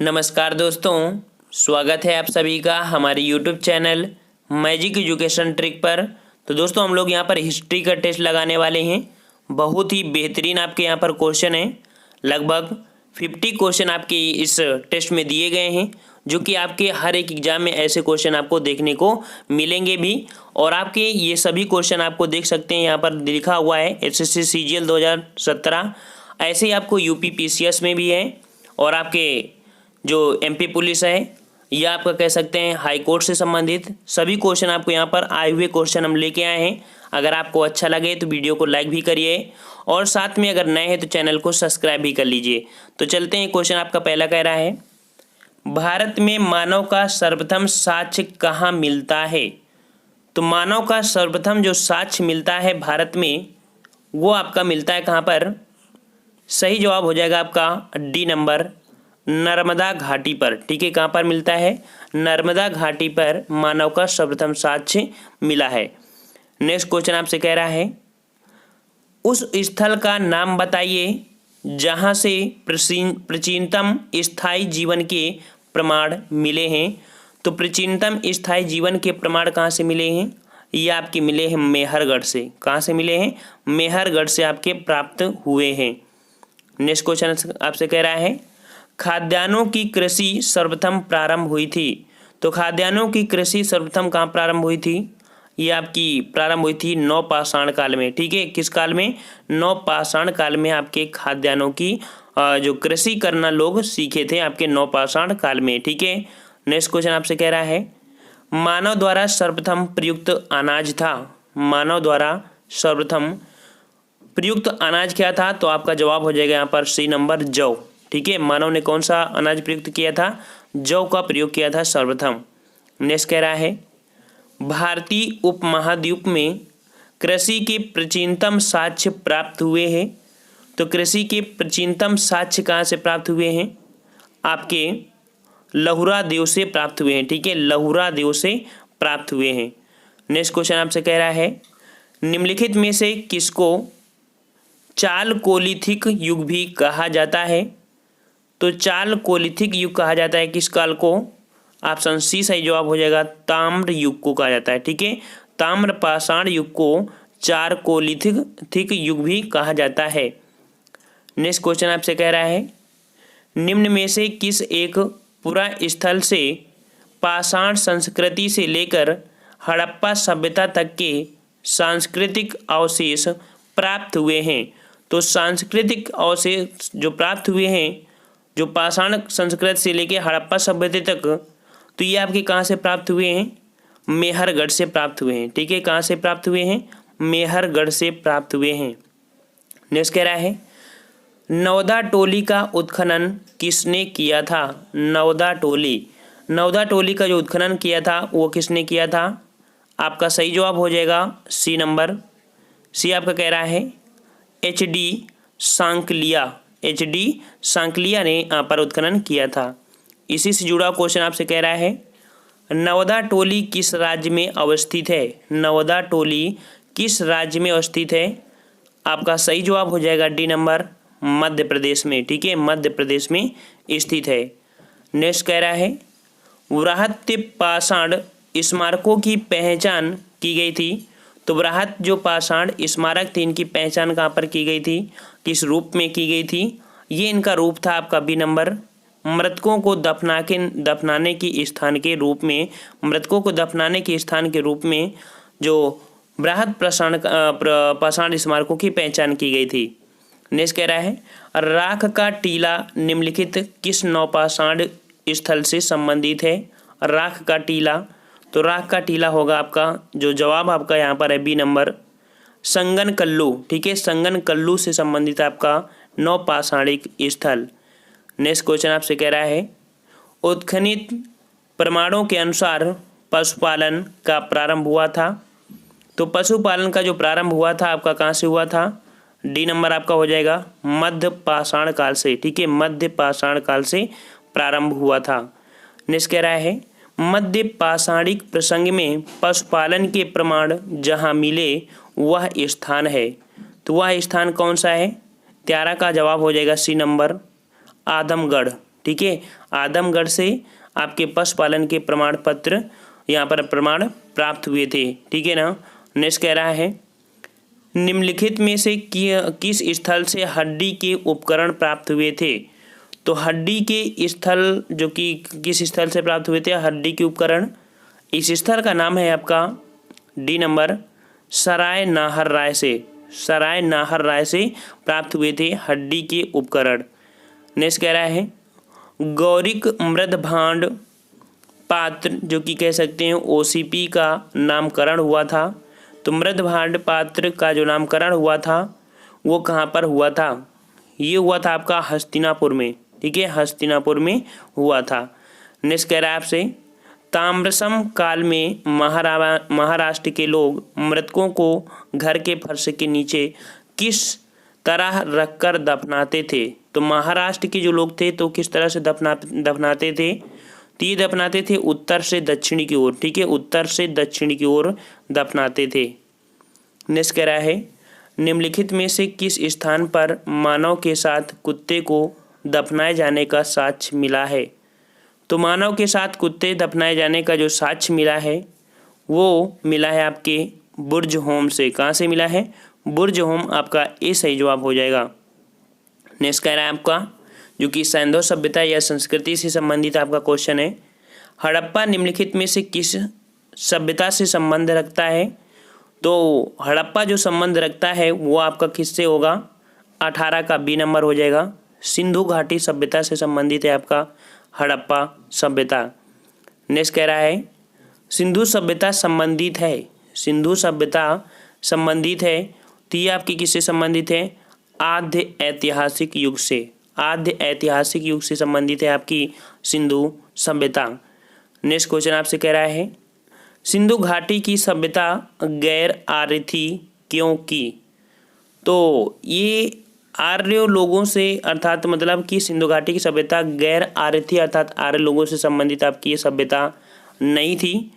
नमस्कार दोस्तों, स्वागत है आप सभी का हमारे YouTube channel magic education trick पर। तो दोस्तों हम लोग यहाँ पर हिस्ट्री का टेस्ट लगाने वाले हैं। बहुत ही बेहतरीन आपके यहाँ पर क्वेश्चन है। लगभग 50 क्वेश्चन आपके इस टेस्ट में दिए गए हैं, जो कि आपके हर एक एग्जाम में ऐसे क्वेश्चन आपको देखने को मिलेंगे भी। और आपके ये सभी क्वेश्चन आपको देख सकते हैं, यहाँ पर लिखा हुआ है SSC CGL 2017। ऐसे ही आपको UP PCS में भी है, और आपके जो MP पुलिस है या आपका कह सकते हैं हाई कोर्ट से संबंधित सभी क्वेश्चन आपको यहाँ पर आए हुए क्वेश्चन हम लेके आए हैं। अगर आपको अच्छा लगे तो वीडियो को लाइक भी करिए, और साथ में अगर नए हैं तो चैनल को सब्सक्राइब भी कर लीजिए। तो चलते हैं, क्वेश्चन आपका पहला कह रहा है, भारत में मानव का सर्वप्रथम साक्ष्य कहाँ मिलता है? तो मानव का सर्वप्रथम जो साक्ष्य मिलता है भारत में, वो आपका मिलता है कहाँ पर? सही जवाब हो जाएगा आपका D नंबर, नर्मदा घाटी पर। ठीक है, कहाँ पर मिलता है? नर्मदा घाटी पर मानव का सर्वप्रथम साक्ष्य मिला है। नेक्स्ट क्वेश्चन आपसे कह रहा है, उस स्थल का नाम बताइए जहाँ से प्राचीनतम स्थायी जीवन के प्रमाण मिले हैं। तो प्राचीनतम स्थायी जीवन के प्रमाण कहाँ से मिले हैं? ये आपके मिले हैं मेहरगढ़ से। कहाँ से मिले हैं? मेहरगढ़ से आपके प्राप्त हुए हैं। नेक्स्ट क्वेश्चन आपसे कह रहा है, खाद्यान्नों की कृषि सर्वप्रथम प्रारंभ हुई थी। तो खाद्यान्नों की कृषि सर्वप्रथम कहाँ प्रारंभ हुई थी? ये आपकी प्रारंभ हुई थी नवपाषाण काल में। ठीक है, किस काल में? नवपाषाण काल में आपके खाद्यान्नों की जो कृषि करना लोग सीखे थे आपके नवपाषाण काल में। ठीक है, नेक्स्ट क्वेश्चन आपसे कह रहा है, मानव द्वारा सर्वप्रथम प्रयुक्त अनाज था। मानव द्वारा सर्वप्रथम प्रयुक्त अनाज क्या था? तो आपका जवाब हो जाएगा यहाँ पर C नंबर, जौ। ठीक है, मानव ने कौन सा अनाज प्रयुक्त किया था? जौ का प्रयोग किया था सर्वप्रथम। नेक्स्ट कह रहा है, भारतीय उपमहाद्वीप में कृषि के प्राचीनतम साक्ष्य प्राप्त हुए हैं। तो कृषि के प्राचीनतम साक्ष्य कहाँ से प्राप्त हुए हैं? आपके लहुरा देव से प्राप्त हुए हैं। ठीक है, लहुरा देव से प्राप्त हुए हैं। नेक्स्ट क्वेश्चन आपसे कह रहा है, निम्नलिखित में से किसको चालकोलिथिक युग भी कहा जाता है? तो चालकोलिथिक युग कहा जाता है किस काल को? ऑप्शन C सही जवाब हो जाएगा, ताम्र युग को कहा जाता है। ठीक है, ताम्रपाषाण युग को चालकोलिथिक युग भी कहा जाता है। नेक्स्ट क्वेश्चन आपसे कह रहा है, निम्न में से किस एक पुरा स्थल से पाषाण संस्कृति से लेकर हड़प्पा सभ्यता तक के सांस्कृतिक अवशेष प्राप्त हुए हैं? तो सांस्कृतिक अवशेष जो प्राप्त हुए हैं, जो पाषाण संस्कृति से लेकर हड़प्पा सभ्यता तक, तो ये आपके कहाँ से प्राप्त हुए हैं? मेहरगढ़ से प्राप्त हुए हैं। ठीक है, कहाँ से प्राप्त हुए हैं? मेहरगढ़ से प्राप्त हुए हैं। नेक्स्ट कह रहा है, नवदा टोली का उत्खनन किसने किया था? नवदा टोली का जो उत्खनन किया था वो किसने किया था? आपका सही जवाब हो जाएगा C नंबर। C आपका कह रहा है HD सांकलिया ने यहाँ पर उत्खनन किया था। इसी से जुड़ा क्वेश्चन आपसे कह रहा है, नवदा टोली किस राज्य में अवस्थित है? नवदा टोली किस राज्य में अवस्थित है? आपका सही जवाब हो जाएगा D नंबर, मध्य प्रदेश में। ठीक है, मध्य प्रदेश में स्थित है। नेक्स्ट कह रहा है, वृहत्य पाषाण स्मारकों की पहचान की गई थी। तो वृहत जो पाषाण स्मारक थे, इनकी पहचान कहाँ पर की गई थी? किस रूप में की गई थी? ये इनका रूप था आपका B नंबर, मृतकों को दफनाने की स्थान के रूप में। मृतकों को दफनाने के स्थान के रूप में जो बृहद पाषाण स्मारकों की पहचान की गई थी। नेक्स्ट कह रहा है, राख का टीला निम्नलिखित किस नवपाषाण स्थल से संबंधित है? राख का टीला, तो राख का टीला होगा आपका, जो जवाब आपका यहाँ पर है B नंबर, संगनकल्लू। ठीक है, संगनकल्लू से संबंधित आपका नवपाषाणिक स्थल। नेक्स्ट क्वेश्चन आपसे कह रहा है, उत्खनित प्रमाणों के अनुसार पशुपालन का प्रारंभ हुआ था। तो पशुपालन का जो प्रारंभ हुआ था आपका कहाँ से हुआ था? D नंबर आपका हो जाएगा, मध्य पाषाण काल से। ठीक है, मध्य पाषाण काल से प्रारंभ हुआ था। नेक्स्ट कह रहा है, मध्य पाषाणिक प्रसंग में पशुपालन के प्रमाण जहाँ मिले वह स्थान है। तो वह स्थान कौन सा है? 13 का जवाब हो जाएगा C नंबर, आदमगढ़। ठीक है। आदमगढ़ से आपके पशुपालन के प्रमाण पत्र यहाँ पर प्रमाण प्राप्त हुए थे, ठीक है ना। नेक्स्ट कह रहा है निम्नलिखित में से किस स्थल से हड्डी के उपकरण प्राप्त हुए थे। तो हड्डी के स्थल जो कि किस स्थल से प्राप्त हुए थे हड्डी के उपकरण, इस स्थल का नाम है आपका डी नंबर सराय नाहर राय से, सराय नाहर राय से प्राप्त हुए थे हड्डी के उपकरण। नेक्स्ट कह रहा है गौरिक मृद भांड पात्र जो कि कह सकते हैं ओसीपी का नामकरण हुआ था। तो मृद भांड पात्र का जो नामकरण हुआ था वो कहाँ पर हुआ था, ये हुआ था आपका हस्तिनापुर में, ठीक है, हस्तिनापुर में हुआ था। नेक्स्ट कह रहा है आपसे ताम्रसम काल में महाराष्ट्र के लोग मृतकों को घर के फर्श के नीचे किस तरह रखकर दफनाते थे। तो महाराष्ट्र के जो लोग थे तो किस तरह से दफनाते थे, तो ये दफनाते थे उत्तर से दक्षिण की ओर, ठीक है, उत्तर से दक्षिण की ओर दफनाते थे। नेक्स्ट कह रहा है निम्नलिखित में से किस स्थान पर मानव के साथ कुत्ते को दफनाए जाने का साक्ष्य मिला है। तो मानव के साथ कुत्ते दफनाए जाने का जो साक्ष्य मिला है वो मिला है आपके बुर्ज होम से। कहाँ से मिला है, बुर्ज होम, आपका ए सही जवाब हो जाएगा। नेक्स्ट कह रहा है आपका जो कि सैंधव सभ्यता या संस्कृति से संबंधित आपका क्वेश्चन है, हड़प्पा निम्नलिखित में से किस सभ्यता से संबंध रखता है। तो हड़प्पा जो संबंध रखता है वो आपका किससे होगा, 18 का बी नंबर हो जाएगा। सिंधु घाटी सभ्यता से संबंधित है आपका हड़प्पा सभ्यता। नेक्स्ट कह रहा है सिंधु सभ्यता संबंधित है, सिंधु सभ्यता संबंधित है, तो ये आपकी किससे संबंधित है, आद्य ऐतिहासिक युग से, आद्य ऐतिहासिक युग से संबंधित है आपकी सिंधु सभ्यता। नेक्स्ट क्वेश्चन आपसे कह रहा है सिंधु घाटी की सभ्यता गैर आर्य थी क्योंकि। तो ये आर्य लोगों से अर्थात मतलब कि सिंधु घाटी की सभ्यता गैर आर्य थी अर्थात आर्य लोगों से संबंधित आपकी ये सभ्यता नहीं थी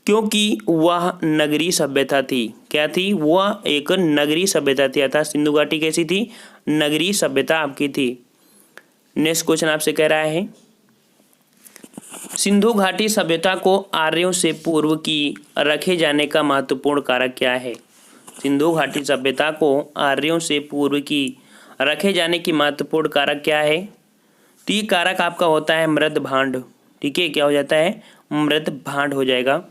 क्योंकि वह नगरीय सभ्यता थी। क्या थी, वह एक नगरीय सभ्यता थी अर्थात सिंधु घाटी कैसी थी, नगरीय सभ्यता आपकी थी। नेक्स्ट क्वेश्चन आपसे कह रहा है सिंधु घाटी सभ्यता को आर्यों से पूर्व की रखे जाने का महत्वपूर्ण कारक क्या है। सिंधु घाटी सभ्यता को आर्यों से पूर्व की रखे जाने की महत्वपूर्ण कारक क्या है, तो ये कारक आपका होता है मृद भांड, ठीक है, क्या हो जाता है, मृद भांड हो जाएगा।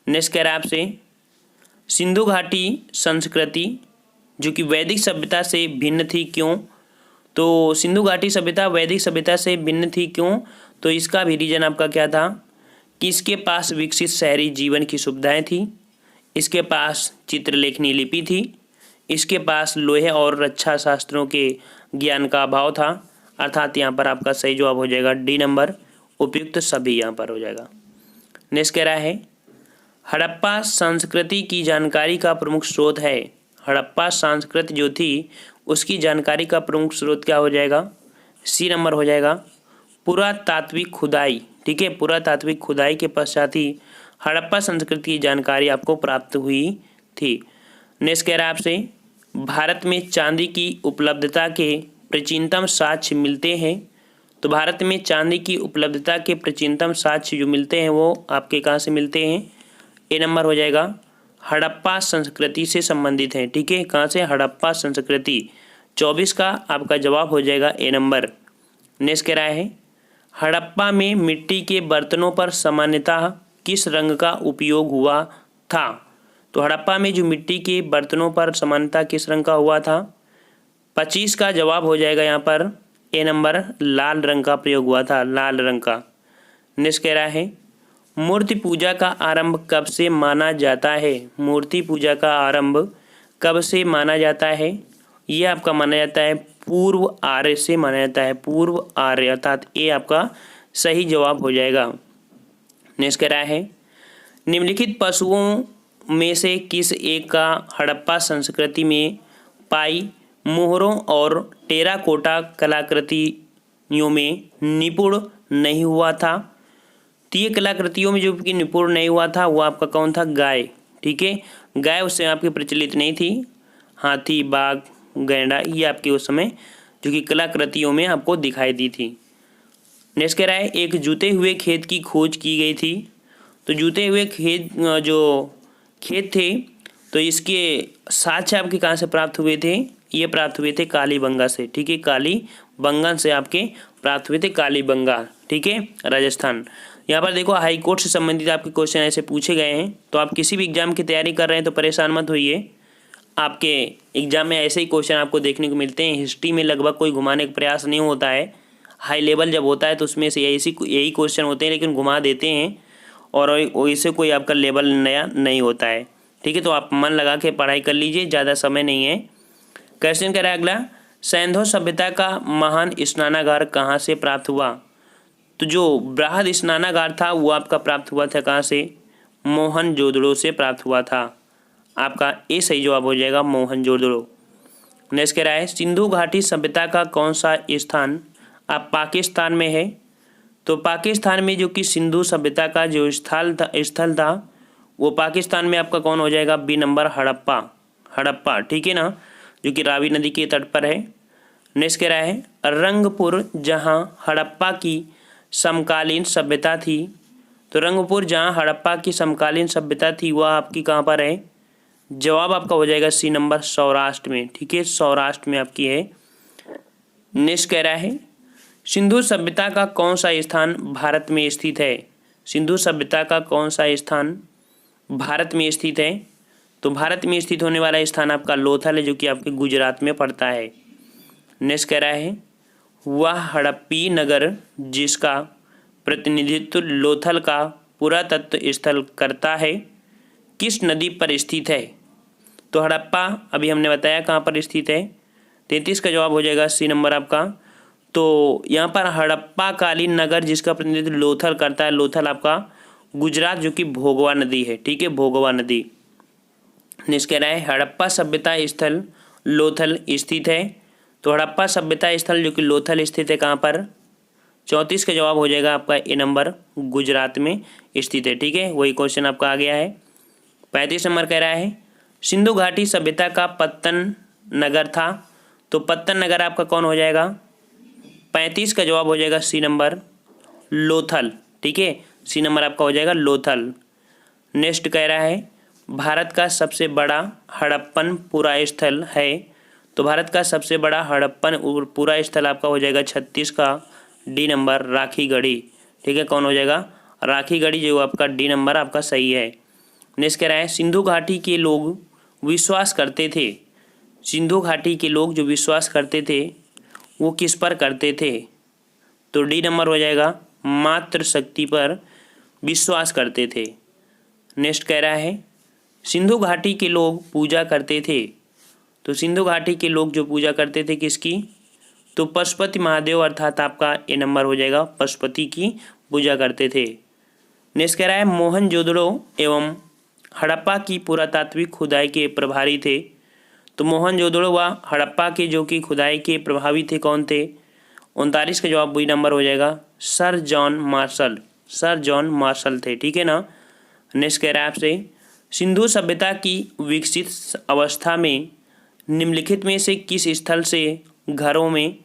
नेक्स्ट कह रहा है आपसे सिंधु घाटी संस्कृति जो कि वैदिक सभ्यता से भिन्न थी क्यों। तो सिंधु घाटी सभ्यता वैदिक सभ्यता से भिन्न थी क्यों, तो इसका भी रीजन आपका क्या था कि इसके पास विकसित शहरी जीवन की सुविधाएं थी, इसके पास चित्रलेखनी लिपि थी, इसके पास लोहे और रक्षा शास्त्रों के ज्ञान का अभाव था, अर्थात यहाँ पर आपका सही जवाब हो जाएगा डी नंबर, उपयुक्त सभी यहाँ पर हो जाएगा। नेक्स्ट कह रहा है हड़प्पा संस्कृति की जानकारी का प्रमुख स्रोत है। हड़प्पा संस्कृति जो थी उसकी जानकारी का प्रमुख स्रोत क्या हो जाएगा, सी नंबर हो जाएगा, पुरातात्विक खुदाई, ठीक है, पुरातात्विक खुदाई के पश्चात ही हड़प्पा संस्कृति की जानकारी आपको प्राप्त हुई थी। नेक्स्ट कह रहा है आपसे भारत में चांदी की उपलब्धता के प्राचीनतम साक्ष्य मिलते हैं। तो भारत में चांदी की उपलब्धता के प्राचीनतम साक्ष्य जो मिलते हैं वो आपके कहाँ से मिलते हैं, ए नंबर हो जाएगा, हड़प्पा संस्कृति से संबंधित है, ठीक है, कहाँ से, हड़प्पा संस्कृति। 24 का आपका जवाब हो जाएगा ए नंबर। नेक्स्ट कह रहा है हड़प्पा में मिट्टी के बर्तनों पर सामान्यतः किस रंग का उपयोग हुआ था। तो हड़प्पा में जो मिट्टी के बर्तनों पर सामान्यतः किस रंग का हुआ था, 25 का जवाब हो जाएगा यहाँ पर ए नंबर, लाल रंग का प्रयोग हुआ था, लाल रंग का। नेक्स्ट कह रहा है मूर्ति पूजा का आरंभ कब से माना जाता है। मूर्ति पूजा का आरंभ कब से माना जाता है, ये आपका माना जाता है पूर्व आर्य से माना जाता है, पूर्व आर्य, अर्थात ये आपका सही जवाब हो जाएगा। नेक्स्ट कह रहा है निम्नलिखित पशुओं में से किस एक का हड़प्पा संस्कृति में पाई मोहरों और टेराकोटा कलाकृतियों में निपुण नहीं हुआ था। तो ये कलाकृतियों में जो कि निपुण नहीं हुआ था वो आपका कौन था, गाय, ठीक है, गाय उस समय आपकी प्रचलित नहीं थी, हाथी, बाघ, गैंडा ये आपके उस समय जो कि कलाकृतियों में आपको दिखाई दी थी। नेक्स्ट कह रहा है एक जुते हुए खेत की खोज की गई थी। तो जुते हुए खेत जो खेत थे तो इसके साक्ष्य आपके कहाँ से प्राप्त हुए थे? ये प्राप्त हुए थे कालीबंगा से। ठीक है, कालीबंगा से आपके प्राप्त हुए थे, कालीबंगा। ठीक है, राजस्थान। यहाँ पर देखो हाई कोर्ट से संबंधित आपके क्वेश्चन ऐसे पूछे गए हैं। तो आप किसी भी एग्जाम की तैयारी कर रहे हैं तो परेशान मत होइए, आपके एग्जाम में ऐसे ही क्वेश्चन आपको देखने को मिलते हैं। हिस्ट्री में लगभग कोई घुमाने का प्रयास नहीं होता है। हाई लेवल जब होता है तो उसमें से यही क्वेश्चन होते हैं, लेकिन घुमा देते हैं और वैसे कोई आपका लेवल नया नहीं होता है। ठीक है, तो आप मन लगा के पढ़ाई कर लीजिए, ज़्यादा समय नहीं है। क्वेश्चन कह रहा है अगला, सैंधव सभ्यता का महान स्नानागार कहाँ से प्राप्त हुआ? तो जो बृहद स्नानागार था वो आपका प्राप्त हुआ था कहाँ से? मोहनजोदड़ो से प्राप्त हुआ था। आपका ए सही जवाब हो जाएगा, मोहनजोदड़ो। नेक्स्ट कह रहा है सिंधु घाटी सभ्यता का कौन सा स्थान आप पाकिस्तान में है? तो पाकिस्तान में जो कि सिंधु सभ्यता का जो स्थल था वो पाकिस्तान में आपका कौन हो जाएगा? B number, Harappa. ठीक है ना, जो कि रावी नदी के तट पर है। नेक्स्ट कह रहा है रंगपुर जहां हड़प्पा की समकालीन सभ्यता थी। तो रंगपुर जहां हड़प्पा की समकालीन सभ्यता थी वह आपकी कहाँ पर है? जवाब आपका हो जाएगा सी नंबर, सौराष्ट्र में। ठीक है, सौराष्ट्र में आपकी है। नेक्स्ट कह रहा है सिंधु सभ्यता का कौन सा स्थान भारत में स्थित है? सिंधु सभ्यता का कौन सा स्थान भारत में स्थित है? तो भारत में स्थित होने वाला स्थान आपका लोथल है, जो कि आपके गुजरात में पड़ता है। नेक्स्ट कह रहा है वह हड़प्पी नगर जिसका प्रतिनिधित्व लोथल का पुरातत्व स्थल करता है किस नदी पर स्थित है? तो हड़प्पा अभी हमने बताया कहाँ पर स्थित है। 33 का जवाब हो जाएगा सी नंबर आपका। तो यहाँ पर हड़प्पा कालीन नगर जिसका प्रतिनिधित्व लोथल करता है, लोथल आपका गुजरात, जो कि भोगवा नदी है। ठीक है, भोगवा नदी। नेक्स्ट कह रहा है हड़प्पा सभ्यता स्थल लोथल स्थित है। तो हड़प्पा सभ्यता स्थल जो कि लोथल स्थित है कहाँ पर? 34 का जवाब हो जाएगा आपका ए नंबर, गुजरात में स्थित है। ठीक है, वही क्वेश्चन आपका आ गया है। 35 नंबर कह रहा है सिंधु घाटी सभ्यता का पत्तन नगर था। तो पत्तन नगर आपका कौन हो जाएगा? 35 का जवाब हो जाएगा सी नंबर, लोथल। ठीक है, सी नंबर आपका हो जाएगा लोथल। नेक्स्ट कह रहा है भारत का सबसे बड़ा हड़प्पन पुरा स्थल है। तो भारत का सबसे बड़ा हड़प्पन पुरा स्थल आपका हो जाएगा 36 का डी नंबर, राखीगढ़ी। ठीक है, कौन हो जाएगा? राखीगढ़ी, जो आपका डी नंबर आपका सही है। नेक्स्ट कह रहा है सिंधु घाटी के लोग विश्वास करते थे। सिंधु घाटी के लोग जो विश्वास करते थे वो किस पर करते थे? तो डी नंबर हो जाएगा, मातृ शक्ति पर विश्वास करते थे। नेक्स्ट कह रहा है सिंधु घाटी के लोग पूजा करते थे। तो सिंधु घाटी के लोग जो पूजा करते थे किसकी? तो पशुपति महादेव, अर्थात आपका ए नंबर हो जाएगा, पशुपति की पूजा करते थे। नेक्स्ट कह रहा है मोहनजोदड़ो एवं हड़प्पा की पुरातात्विक खुदाई के प्रभारी थे। तो मोहनजोदड़ो व हड़प्पा के जो कि खुदाई के प्रभावी थे कौन थे? 39 का जवाब बी नंबर हो जाएगा, सर जॉन मार्शल थे। ठीक है ना। नेक्स्ट कह रहा है आपसे सिंधु सभ्यता की विकसित अवस्था में निम्नलिखित में से किस स्थल से घरों में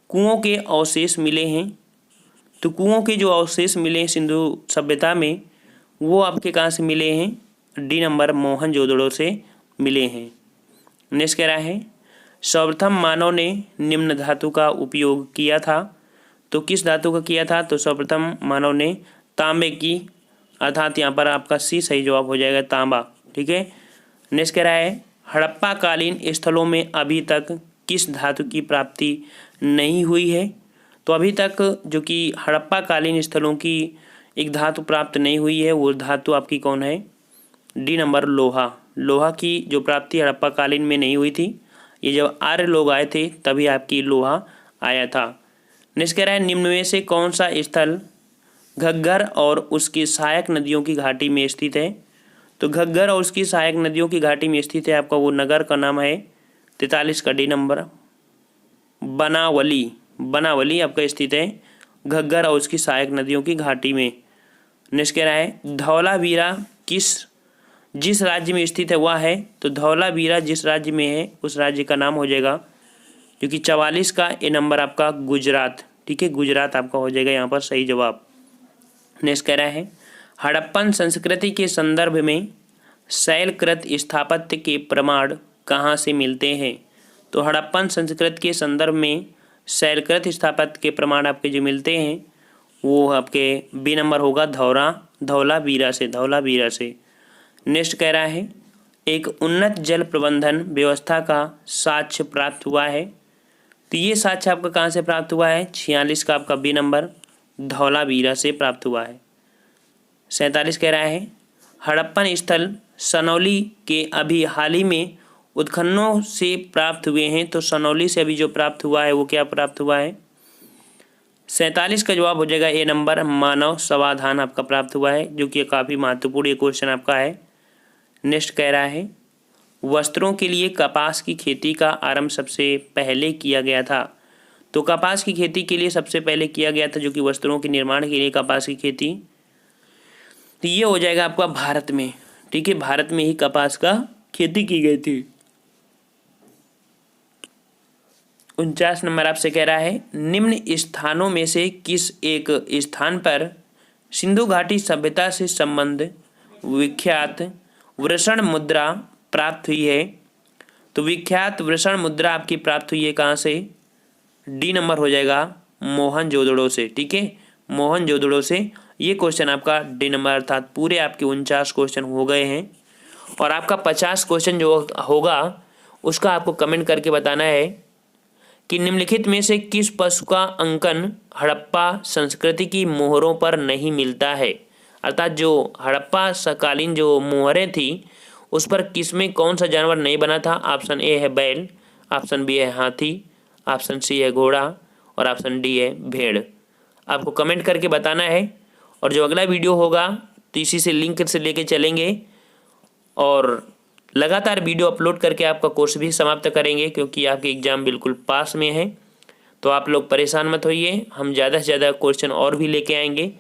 कुओं के अवशेष मिले हैं? तो कुओं के जो अवशेष मिले हैं सिंधु सभ्यता में वो आपके कहाँ से मिले हैं? डी नंबर, मोहनजोदड़ो से मिले हैं। नेक्स्ट कह रहा है सर्वप्रथम मानव ने निम्न धातु का उपयोग किया था। तो किस धातु का किया था? तो सर्वप्रथम मानव ने तांबे की, अर्थात यहाँ पर आपका सी सही जवाब हो जाएगा, तांबा। ठीक है। नेक्स्ट कह रहा है हड़प्पा कालीन स्थलों में अभी तक किस धातु की प्राप्ति नहीं हुई है? तो अभी तक जो कि हड़प्पा कालीन स्थलों की एक धातु प्राप्त नहीं हुई है, वो धातु आपकी कौन है? डी नंबर, लोहा की जो प्राप्ति हड़प्पा कालीन में नहीं हुई थी। ये जब आर्य लोग आए थे तभी आपकी लोहा आया था। नेक्स्ट कह रहा है निम्न में से कौन सा स्थल घग्गर और उसकी सहायक नदियों की घाटी में स्थित है? तो घग्गर और उसकी सहायक नदियों की घाटी में स्थित है आपका वो नगर का नाम है 43 का डी नंबर, बनावली आपका स्थित है घग्गर और उसकी सहायक नदियों की घाटी में। नेक्स्ट कह रहा है धौलावीरा जिस राज्य में स्थित है वह है। तो धौलावीरा जिस राज्य में है उस राज्य का नाम हो जाएगा, जो कि 44 का ए नंबर आपका गुजरात। ठीक है, गुजरात आपका हो जाएगा यहाँ पर सही जवाब। नेक्स्ट कह रहा है हड़प्पन संस्कृति के संदर्भ में शैलकृत स्थापत्य के प्रमाण कहाँ से मिलते हैं? तो हड़प्पन संस्कृति के संदर्भ में शैलकृत स्थापत्य के प्रमाण आपके जो मिलते हैं वो आपके बी नंबर होगा धौलावीरा से। नेक्स्ट कह रहा है एक उन्नत जल प्रबंधन व्यवस्था का साक्ष्य प्राप्त हुआ है। तो ये साक्ष्य आपका कहाँ से प्राप्त हुआ है? 46 का आपका बी नंबर धौलावीरा से प्राप्त हुआ है। 47 कह रहा है हड़प्पन स्थल सनौली के अभी हाल ही में उत्खननों से प्राप्त हुए हैं। तो सनौली से अभी जो प्राप्त हुआ है वो क्या प्राप्त हुआ है? 47 का जवाब हो जाएगा ए नंबर मानव समाधान आपका प्राप्त हुआ है, जो कि काफ़ी महत्वपूर्ण ये क्वेश्चन आपका है। नेक्स्ट कह रहा है वस्त्रों के लिए कपास की खेती का आरंभ सबसे पहले किया गया था। तो कपास की खेती के लिए सबसे पहले किया गया था जो कि वस्त्रों के निर्माण के लिए कपास की खेती, तो ये हो जाएगा आपका भारत में। ठीक है, भारत में ही कपास का खेती की गई थी। 49 नंबर आपसे कह रहा है निम्न स्थानों में से किस एक स्थान पर सिंधु घाटी सभ्यता से संबंध विख्यात वृषण मुद्रा प्राप्त हुई है? तो विख्यात वृषण मुद्रा आपकी प्राप्त हुई है कहाँ से? डी नंबर हो जाएगा मोहनजोदड़ो से। ठीक है, मोहनजोदड़ो से। ये क्वेश्चन आपका डी नंबर, अर्थात पूरे आपके 49 क्वेश्चन हो गए हैं। और आपका 50 क्वेश्चन जो होगा उसका आपको कमेंट करके बताना है कि निम्नलिखित में से किस पशु का अंकन हड़प्पा संस्कृति की मोहरों पर नहीं मिलता है? अर्थात जो हड़प्पा कालीन जो मोहरें थी उस पर किसमें कौन सा जानवर नहीं बना था? ऑप्शन ए है बैल, ऑप्शन बी है हाथी, ऑप्शन सी है घोड़ा और ऑप्शन डी है भेड़। आपको कमेंट करके बताना है। और जो अगला वीडियो होगा तो इसी से लिंक से लेके चलेंगे और लगातार वीडियो अपलोड करके आपका कोर्स भी समाप्त करेंगे, क्योंकि आपके एग्ज़ाम बिल्कुल पास में है। तो आप लोग परेशान मत होइए, हम ज़्यादा से ज़्यादा क्वेश्चन और भी लेके आएंगे।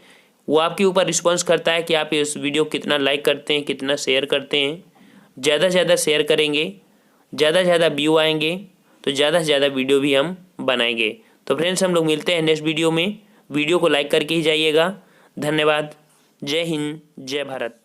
वो आपके ऊपर रिस्पॉन्स करता है कि आप इस वीडियो कितना लाइक करते हैं, कितना शेयर करते हैं। ज़्यादा से ज़्यादा शेयर करेंगे, ज़्यादा से ज़्यादा व्यू आएंगे तो ज़्यादा से ज़्यादा वीडियो भी हम बनाएंगे। तो फ्रेंड्स हम लोग मिलते हैं नेक्स्ट वीडियो में। वीडियो को लाइक करके ही जाइएगा। धन्यवाद। जय हिंद, जय भारत।